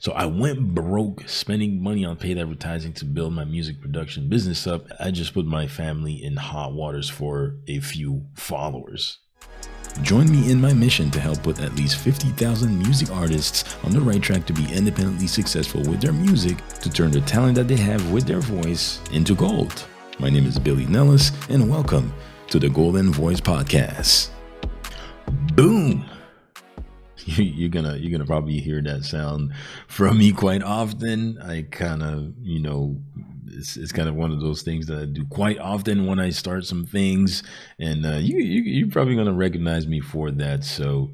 So I went broke spending money on paid advertising to build my music production business up. I just put my family in hot waters for a few followers. Join me in my mission to help put at least 50,000 music artists on the right track to be independently successful with their music, to turn the talent that they have with their voice into gold. My name is Billy Nellis, and welcome to the Golden Voice Podcast. Boom! You're gonna probably hear that sound from me quite often. I kind of, it's kind of one of those things that I do quite often when I start some things, and you're probably gonna recognize me for that. So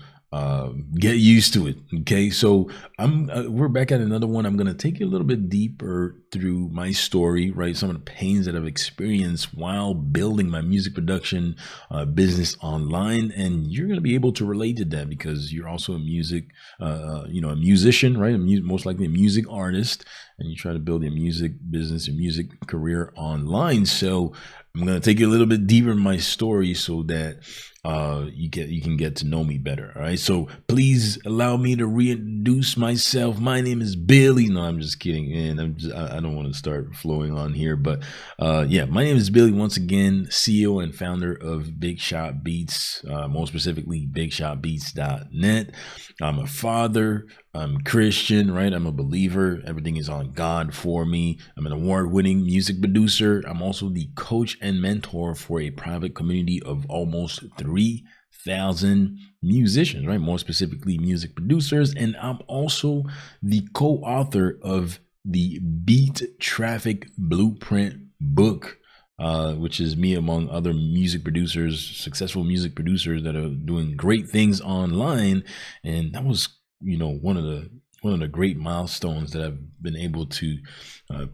get used to it. Okay, so we're back at another one. I'm gonna take you a little bit deeper through my story, right? Some of the pains that I've experienced while building my music production business online, and you're gonna be able to relate to that because you're also a musician, right? Most likely a music artist, and you try to build your music business, your music career online. So I'm gonna take you a little bit deeper in my story so that you can get to know me better. All right. So please allow me to reintroduce myself. My name is Billy. No, I'm just kidding. And I don't want to start flowing on here, but yeah, my name is Billy. Once again, CEO and founder of Big Shot Beats, more specifically BigShotBeats.net. I'm a father. I'm Christian, right? I'm a believer. Everything is on God for me. I'm an award-winning music producer. I'm also the coach and mentor for a private community of almost 3,000 musicians, right? More specifically, music producers. And I'm also the co-author of the Beat Traffic Blueprint book, which is me among other music producers, successful music producers that are doing great things online. And that was, one of the great milestones that I've been able to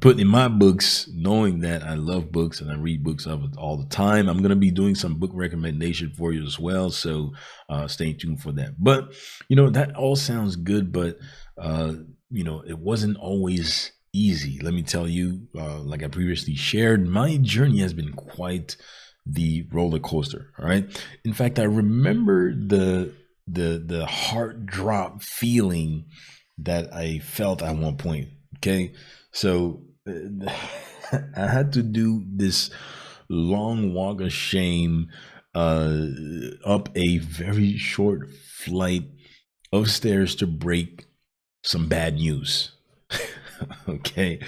put in my books, knowing that I love books and I read books all the time. I'm going to be doing some book recommendation for you as well. So stay tuned for that. But, that all sounds good, but, it wasn't always easy. Let me tell you, like I previously shared, my journey has been quite the roller coaster. All right. In fact, I remember the heart drop feeling that I felt at one point. Okay. So I had to do this long walk of shame up a very short flight of stairs to break some bad news. Okay.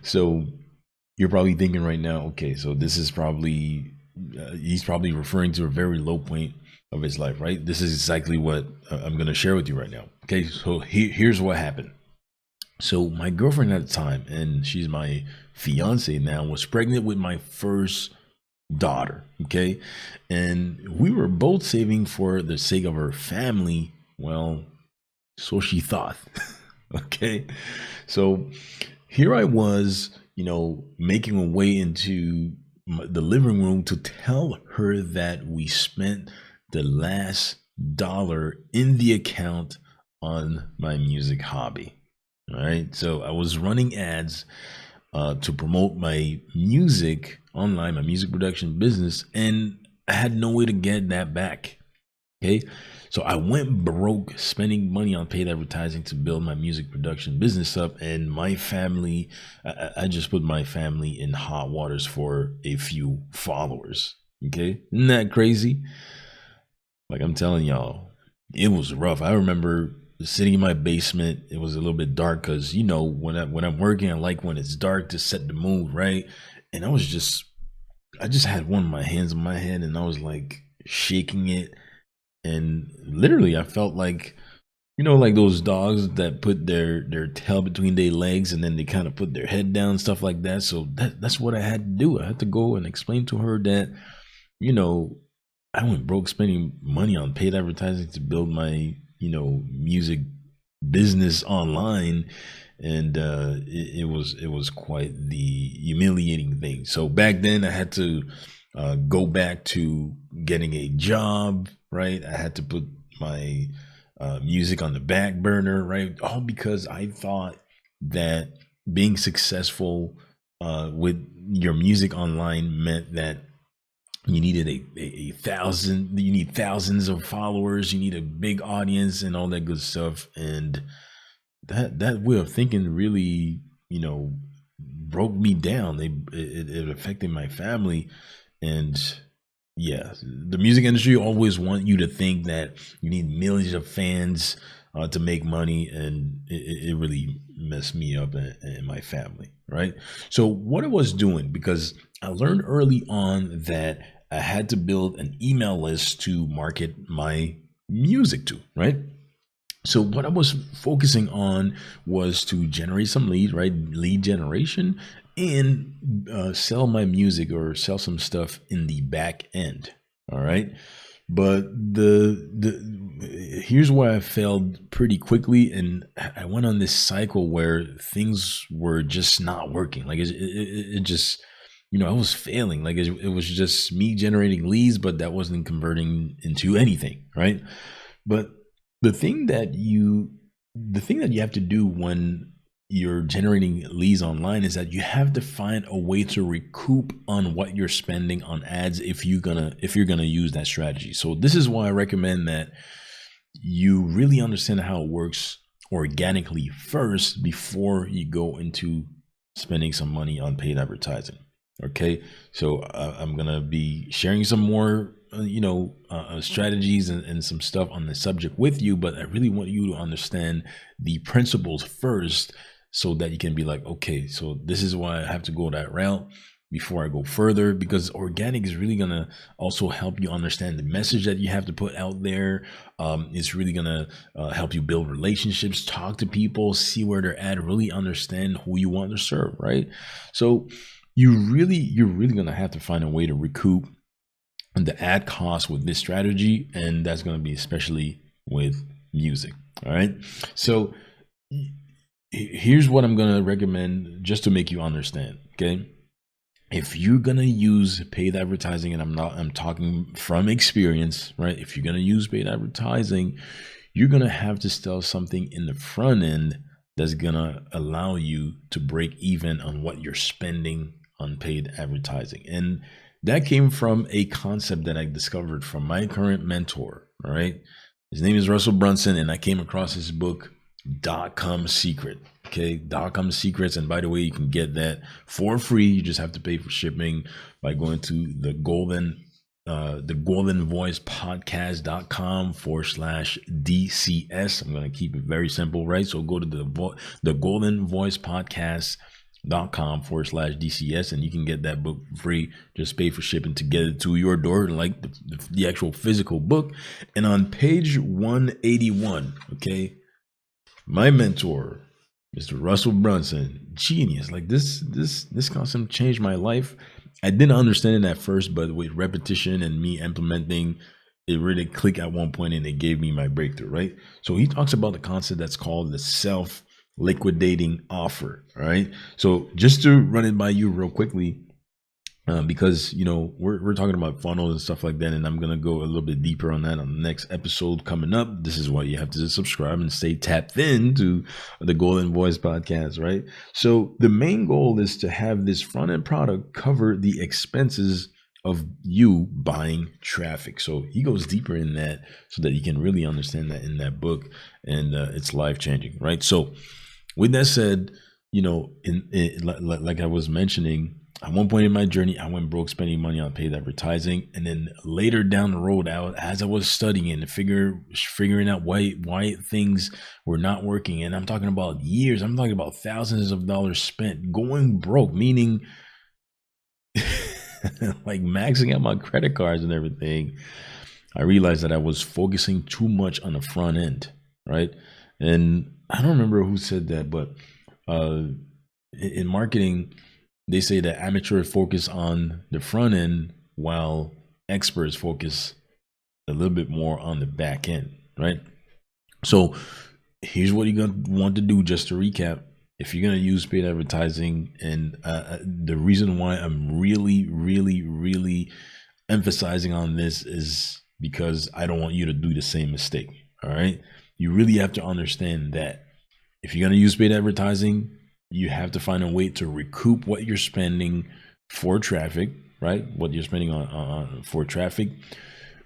So you're probably thinking right now, okay, so this is probably, he's probably referring to a very low point of his life, right? This is exactly what I'm going to share with you right now. Okay, so here's what happened. So my girlfriend at the time, and she's my fiance now, was pregnant with my first daughter. Okay, and we were both saving for the sake of her family. Well, so she thought. Okay, so here I was, making my way into the living room to tell her that we spent the last dollar in the account on my music hobby. All right. So I was running ads to promote my music online, my music production business, and I had no way to get that back. Okay. So I went broke spending money on paid advertising to build my music production business up, and my family, I just put my family in hot waters for a few followers. Okay. Isn't that crazy? Like I'm telling y'all, it was rough. I remember sitting in my basement. It was a little bit dark because when I'm working, I like when it's dark to set the mood, right? And I just had one of my hands on my head, and I was like shaking it, and literally I felt like like those dogs that put their tail between their legs and then they kind of put their head down, stuff like that. So that's what I had to do. I had to go and explain to her that I went broke spending money on paid advertising to build my, music business online. And it was quite the humiliating thing. So back then I had to go back to getting a job, right? I had to put my music on the back burner, right? All because I thought that being successful with your music online meant that you needed you need thousands of followers, you need a big audience and all that good stuff. And that way of thinking really, you know, broke me down. It affected my family, and yeah, the music industry always want you to think that you need millions of fans to make money, and it really messed me up and my family, right? So what I was doing, because I learned early on that I had to build an email list to market my music to, right? So what I was focusing on was to generate some leads, right? Lead generation, and sell my music or sell some stuff in the back end. All right. But the here's where I failed pretty quickly, and I went on this cycle where things were just not working. Like it just, you know, I was failing. Like it was just me generating leads, but that wasn't converting into anything, right? But the thing that you the thing that you have to do when you're generating leads online is that you have to find a way to recoup on what you're spending on ads if you're gonna use that strategy. So this is why I recommend that you really understand how it works organically first before you go into spending some money on paid advertising. Okay, so I'm gonna be sharing some more, strategies and some stuff on the subject with you, but I really want you to understand the principles first, so that you can be like, okay, so this is why I have to go that route before I go further, because organic is really gonna also help you understand the message that you have to put out there. It's really gonna help you build relationships, talk to people, see where they're at, really understand who you want to serve, right? So you're really gonna have to find a way to recoup the ad cost with this strategy, and that's gonna be especially with music. All right. So here's what I'm gonna recommend just to make you understand. Okay. If you're gonna use paid advertising, and I'm talking from experience, right? If you're gonna use paid advertising, you're gonna have to sell something in the front end that's gonna allow you to break even on what you're spending on paid advertising. And that came from a concept that I discovered from my current mentor. All right. His name is Russell Brunson, and I came across his book, .com Secret. Okay, .com Secrets. And by the way, you can get that for free. You just have to pay for shipping by going to the golden voice podcast.com/DCS. I'm going to keep it very simple, right? So go to the golden voice podcast.com/DCS, and you can get that book free. Just pay for shipping to get it to your door, like the actual physical book. And on page 181, okay, my mentor, Mr. Russell Brunson, genius. Like this concept changed my life. I didn't understand it at first, but with repetition and me implementing, it really clicked at one point, and it gave me my breakthrough, right? So he talks about the concept that's called the self-liquidating offer. All right. So just to run it by you real quickly, because we're talking about funnels and stuff like that, and I'm gonna go a little bit deeper on that on the next episode coming up. This is why you have to subscribe and stay tapped in to the Golden Voice podcast, right? So the main goal is to have this front end product cover the expenses of you buying traffic. So he goes deeper in that so that you can really understand that in that book, and it's life changing, right? So with that said, like I was mentioning, at one point in my journey, I went broke spending money on paid advertising, and then later down the road, as I was studying and figuring out why things were not working, and I'm talking about years, I'm talking about thousands of dollars spent going broke, meaning like maxing out my credit cards and everything. I realized that I was focusing too much on the front end, right? And I don't remember who said that, but in marketing, they say that amateurs focus on the front end while experts focus a little bit more on the back end, right? So here's what you're going to want to do, just to recap. If you're going to use paid advertising, and the reason why I'm really, really, really emphasizing on this is because I don't want you to do the same mistake, all right? You really have to understand that if you're going to use paid advertising, you have to find a way to recoup what you're spending for traffic, right? What you're spending on for traffic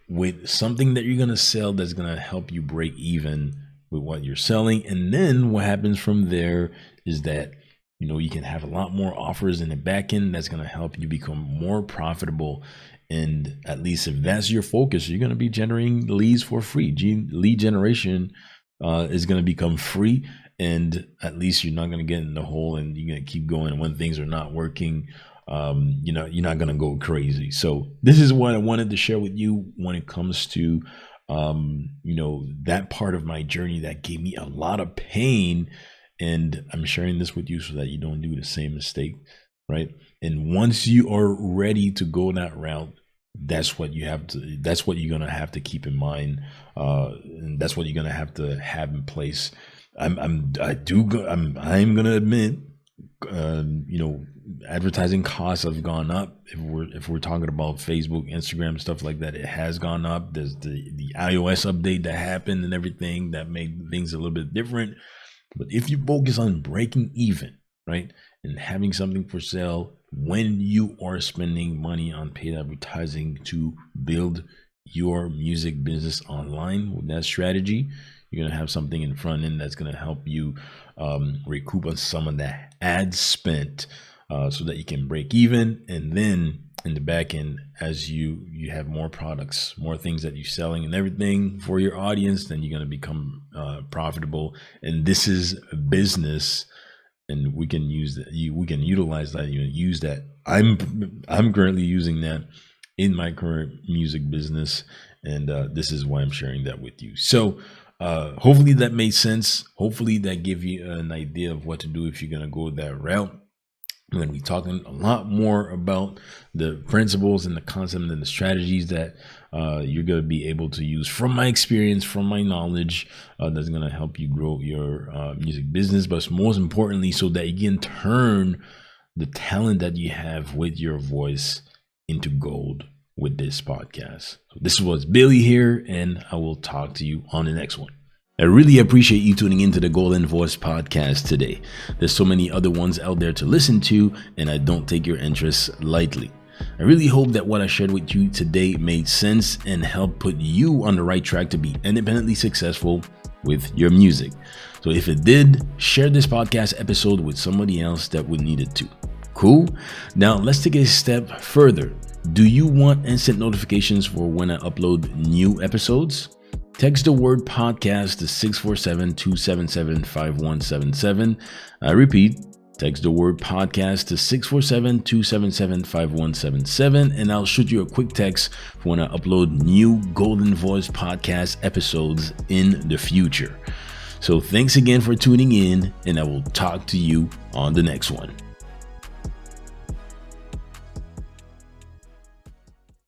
with something that you're going to sell that's going to help you break even with what you're selling. And then what happens from there is that, you can have a lot more offers in the back end that's going to help you become more profitable. And at least if that's your focus, you're going to be generating leads for free. Lead generation is going to become free. And at least you're not going to get in the hole and you're going to keep going. And when things are not working, you're not going to go crazy. So this is what I wanted to share with you when it comes to, that part of my journey that gave me a lot of pain. And I'm sharing this with you so that you don't do the same mistake, right? And once you are ready to go that route, that's what you're going to have to keep in mind. And that's what you're going to have in place. I'm going to admit, advertising costs have gone up. If we're talking about Facebook, Instagram, stuff like that, it has gone up. There's the iOS update that happened and everything that made things a little bit different. But if you focus on breaking even, right, and having something for sale when you are spending money on paid advertising to build your music business online with that strategy, you're going to have something in front end that's going to help you recoup on some of that ad spent so that you can break even. And then in the back end, as you have more products, more things that you're selling and everything for your audience, then you're going to become profitable. And this is a business, and we can use that. We can utilize that. Use that. I'm currently using that in my current music business, and this is why I'm sharing that with you. So hopefully that made sense. Hopefully that gave you an idea of what to do if you're going to go that route. I'm going to be talking a lot more about the principles and the concept and the strategies that you're going to be able to use from my experience, from my knowledge, that's going to help you grow your music business, but most importantly, so that you can turn the talent that you have with your voice into gold with this podcast. So this was Billy here, and I will talk to you on the next one. I really appreciate you tuning into the Golden Voice podcast today. There's so many other ones out there to listen to, and I don't take your interests lightly. I really hope that what I shared with you today made sense and helped put you on the right track to be independently successful with your music. So if it did, share this podcast episode with somebody else that would need it too. Cool? Now let's take a step further. Do you want instant notifications for when I upload new episodes? Text the word podcast to 647-277-5177. I repeat, text the word podcast to 647-277-5177, and I'll shoot you a quick text for when I upload new Golden Voice podcast episodes in the future. So thanks again for tuning in, and I will talk to you on the next one.